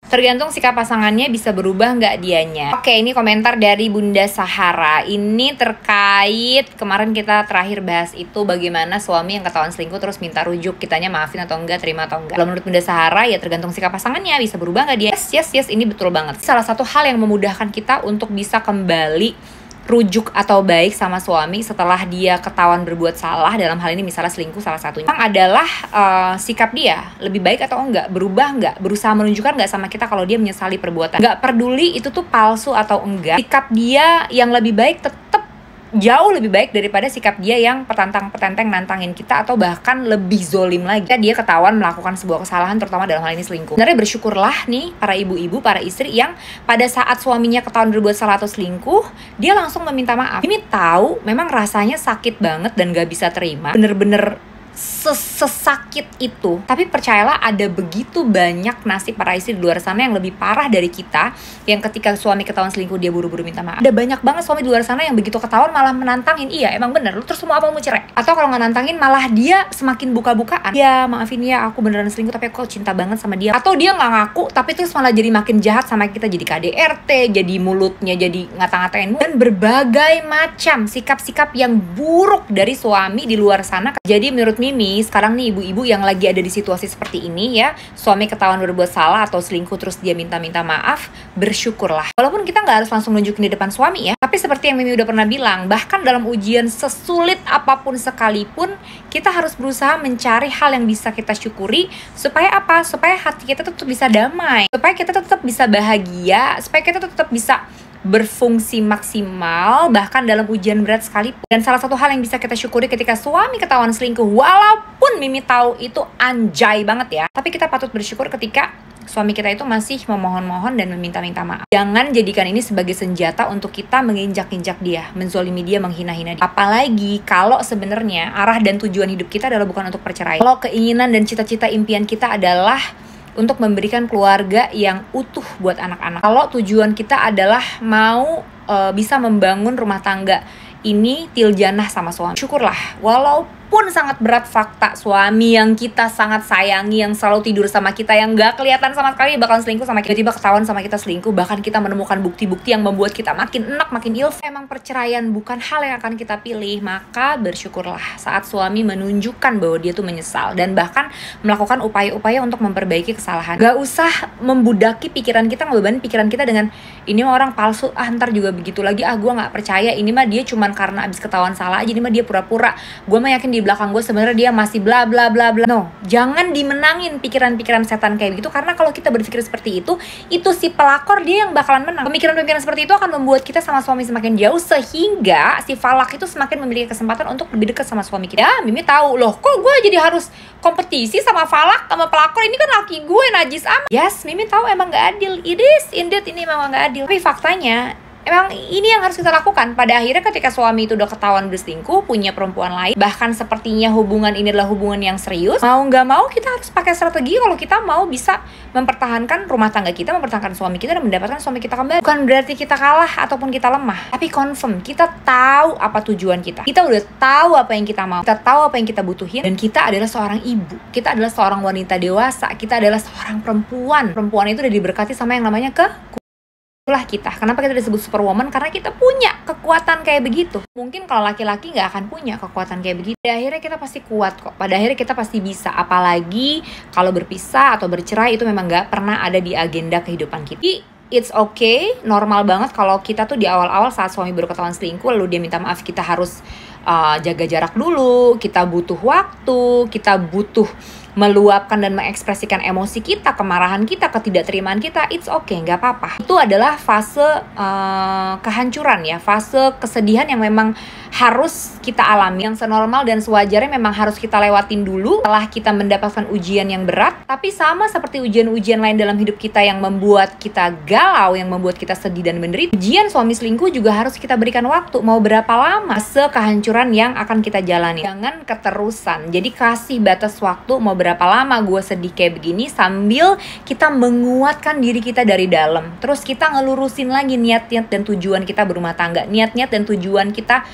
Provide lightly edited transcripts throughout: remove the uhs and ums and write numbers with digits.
Tergantung sikap pasangannya bisa berubah nggak dianya. Oke, ini komentar dari Bunda Sahara. Ini terkait kemarin kita terakhir bahas itu bagaimana suami yang ketahuan selingkuh terus minta rujuk, kitanya maafin atau enggak, terima atau enggak. Kalau menurut Bunda Sahara ya tergantung sikap pasangannya bisa berubah nggak dia. Yes, ini betul banget. Salah satu hal yang memudahkan kita untuk bisa kembali rujuk atau baik sama suami setelah dia ketahuan berbuat salah, dalam hal ini misalnya selingkuh salah satunya, adalah sikap dia lebih baik atau enggak, berubah enggak, berusaha menunjukkan enggak sama kita kalau dia menyesali perbuatan. Enggak peduli itu tuh palsu atau enggak, sikap dia yang lebih baik tetap jauh lebih baik daripada sikap dia yang petantang-petenteng nantangin kita atau bahkan lebih zolim lagi. Dia ketahuan melakukan sebuah kesalahan, terutama dalam hal ini selingkuh. Sebenarnya bersyukurlah nih para ibu-ibu, para istri yang pada saat suaminya ketahuan berbuat salah atau selingkuh, dia langsung meminta maaf. Ini tahu memang rasanya sakit banget dan gak bisa terima, bener-bener sesakit itu. Tapi percayalah ada begitu banyak nasib para istri di luar sana yang lebih parah dari kita, yang ketika suami ketahuan selingkuh dia buru-buru minta maaf. Ada banyak banget suami di luar sana yang begitu ketahuan malah menantangin. Iya emang bener, lu terus mau apa, mau cerai? Atau kalau nggak nantangin malah dia semakin buka-bukaan, ya maafin ya aku beneran selingkuh tapi aku cinta banget sama dia. Atau dia nggak ngaku tapi terus malah jadi makin jahat sama kita, jadi KDRT, jadi mulutnya jadi ngata-ngatain, dan berbagai macam sikap-sikap yang buruk dari suami di luar sana. Jadi menurut Mimi, sekarang nih ibu-ibu yang lagi ada di situasi seperti ini ya, suami ketahuan berbuat salah atau selingkuh terus dia minta maaf, bersyukurlah. Walaupun kita nggak harus langsung nunjukin di depan suami ya, tapi seperti yang Mimi udah pernah bilang, bahkan dalam ujian sesulit apapun sekalipun, kita harus berusaha mencari hal yang bisa kita syukuri, supaya apa? Supaya hati kita tetap bisa damai, supaya kita tetap bisa bahagia, supaya kita tetap bisa berfungsi maksimal bahkan dalam ujian berat sekalipun. Dan salah satu hal yang bisa kita syukuri ketika suami ketahuan selingkuh, walaupun Mimi tahu itu anjay banget ya, tapi kita patut bersyukur ketika suami kita itu masih memohon-mohon dan meminta-minta maaf. Jangan jadikan ini sebagai senjata untuk kita menginjak-injak dia, menzolimi dia, menghina-hina dia. Apalagi kalau sebenarnya arah dan tujuan hidup kita adalah bukan untuk perceraian. Kalau keinginan dan cita-cita impian kita adalah untuk memberikan keluarga yang utuh buat anak-anak. Kalau tujuan kita adalah mau bisa membangun rumah tangga ini tiljanah sama suami, syukurlah. Walaupun sangat berat fakta suami yang kita sangat sayangi, yang selalu tidur sama kita, yang gak kelihatan sama sekali bakal selingkuh sama kita, tiba-tiba ketahuan sama kita selingkuh, bahkan kita menemukan bukti-bukti yang membuat kita makin enak, makin ilfil. Emang perceraian bukan hal yang akan kita pilih, maka bersyukurlah saat suami menunjukkan bahwa dia tuh menyesal dan bahkan melakukan upaya-upaya untuk memperbaiki kesalahan. Gak usah membudaki pikiran kita, ngebebanin pikiran kita dengan ini mah orang palsu, ntar juga begitu lagi, gue gak percaya, ini mah dia cuman karena abis ketahuan salah aja, ini mah dia pura-pura, gue mah yakin di belakang gue sebenarnya dia masih bla bla bla bla. No, jangan dimenangin pikiran-pikiran setan kayak begitu, karena kalau kita berpikir seperti itu si pelakor dia yang bakalan menang. Pemikiran-pemikiran seperti itu akan membuat kita sama suami semakin jauh, sehingga si falak itu semakin memiliki kesempatan untuk lebih dekat sama suami kita. Ya, Mimi tahu loh, kok gue jadi harus kompetisi sama falak, sama pelakor, ini kan laki gue najis amat. Yes, Mimi tahu emang gak adil, it is indeed, ini memang gak adil. Tapi faktanya emang ini yang harus kita lakukan. Pada akhirnya ketika suami itu udah ketahuan berselingkuh, punya perempuan lain, bahkan sepertinya hubungan ini adalah hubungan yang serius, mau nggak mau kita harus pakai strategi kalau kita mau bisa mempertahankan rumah tangga kita, mempertahankan suami kita, dan mendapatkan suami kita kembali. Bukan berarti kita kalah ataupun kita lemah, tapi confirm kita tahu apa tujuan kita. Kita udah tahu apa yang kita mau, kita tahu apa yang kita butuhin, dan kita adalah seorang ibu, kita adalah seorang wanita dewasa, kita adalah seorang perempuan. Perempuan itu udah diberkati sama yang namanya itulah kita. Kenapa kita disebut superwoman? Karena kita punya kekuatan kayak begitu. Mungkin kalau laki-laki nggak akan punya kekuatan kayak begitu. Pada akhirnya kita pasti kuat kok. Pada akhirnya kita pasti bisa. Apalagi kalau berpisah atau bercerai itu memang nggak pernah ada di agenda kehidupan kita. It's okay, normal banget kalau kita tuh di awal-awal saat suami baru ketahuan selingkuh lalu dia minta maaf, kita harus jaga jarak dulu, kita butuh waktu, kita butuh meluapkan dan mengekspresikan emosi kita, kemarahan kita, ketidakterimaan kita. It's okay, nggak apa-apa. Itu adalah fase kehancuran ya, fase kesedihan yang memang harus kita alami, yang senormal dan sewajarnya memang harus kita lewatin dulu setelah kita mendapatkan ujian yang berat. Tapi sama seperti ujian-ujian lain dalam hidup kita yang membuat kita galau, yang membuat kita sedih dan menderita, ujian suami selingkuh juga harus kita berikan waktu. Mau berapa lama kehancuran yang akan kita jalani. Jangan keterusan. Jadi kasih batas waktu, mau berapa lama gue sedih kayak begini, sambil kita menguatkan diri kita dari dalam. Terus kita ngelurusin lagi niat-niat dan tujuan kita berumah tangga, niat-niat dan tujuan kita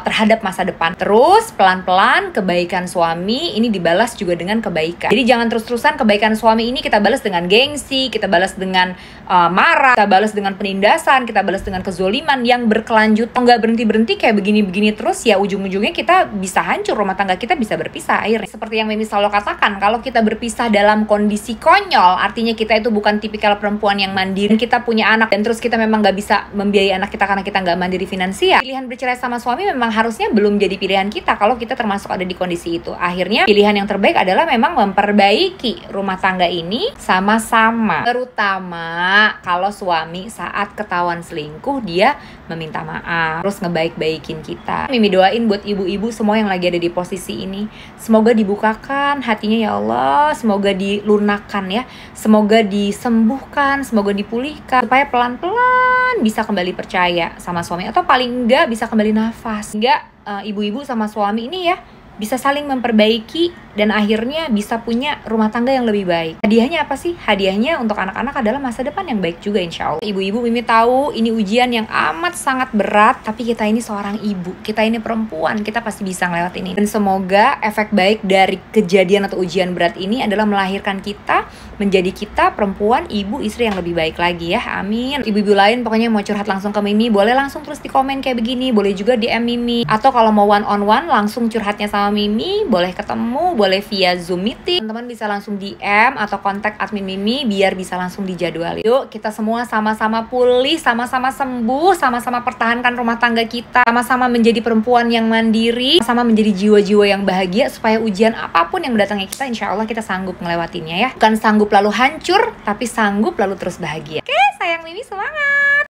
terhadap masa depan. Terus pelan-pelan kebaikan suami ini dibalas juga dengan kebaikan. Jadi jangan terus-terusan kebaikan suami ini kita balas dengan gengsi, kita balas dengan marah, kita balas dengan penindasan, kita balas dengan kezoliman yang berkelanjutan. Nggak berhenti-berhenti kayak begini-begini terus, ya ujung-ujungnya kita bisa hancur, rumah tangga kita bisa berpisah akhirnya. Seperti yang Mimi selalu katakan, kalau kita berpisah dalam kondisi konyol, artinya kita itu bukan tipikal perempuan yang mandiri, kita punya anak dan terus kita memang nggak bisa membiayai anak kita karena kita nggak mandiri finansial. Pilihan bercerai sama suami memang harusnya belum jadi pilihan kita kalau kita termasuk ada di kondisi itu. Akhirnya pilihan yang terbaik adalah memang memperbaiki rumah tangga ini sama-sama. Terutama kalau suami saat ketahuan selingkuh dia meminta maaf, terus ngebaik-baikin kita. Mimi doain buat ibu-ibu semua yang lagi ada di posisi ini, semoga dibukakan hatinya ya Allah, semoga dilunakkan ya, semoga disembuhkan, semoga dipulihkan, supaya pelan-pelan bisa kembali percaya sama suami, atau paling enggak bisa kembali nafas. Enggak, ibu-ibu sama suami ini ya bisa saling memperbaiki dan akhirnya bisa punya rumah tangga yang lebih baik. Hadiahnya apa sih? Hadiahnya untuk anak-anak adalah masa depan yang baik juga insya Allah. Ibu-ibu, Mimi tahu ini ujian yang amat sangat berat, tapi kita ini seorang ibu, kita ini perempuan, kita pasti bisa ngelewatin ini. Dan semoga efek baik dari kejadian atau ujian berat ini adalah melahirkan kita menjadi kita perempuan, ibu, istri yang lebih baik lagi ya. Amin. Ibu-ibu lain pokoknya mau curhat langsung ke Mimi, boleh langsung terus di komen kayak begini, boleh juga DM Mimi, atau kalau mau one on one langsung curhatnya sama Mimi, boleh ketemu, boleh via Zoom meeting. Teman-teman bisa langsung DM atau kontak admin Mimi biar bisa langsung dijadwalin. Yuk kita semua sama-sama pulih, sama-sama sembuh, sama-sama pertahankan rumah tangga kita, sama-sama menjadi perempuan yang mandiri, sama menjadi jiwa-jiwa yang bahagia, supaya ujian apapun yang mendatangi kita, insya Allah kita sanggup melewatinya ya. Bukan sanggup lalu hancur, tapi sanggup lalu terus bahagia. Oke, sayang Mimi, semangat!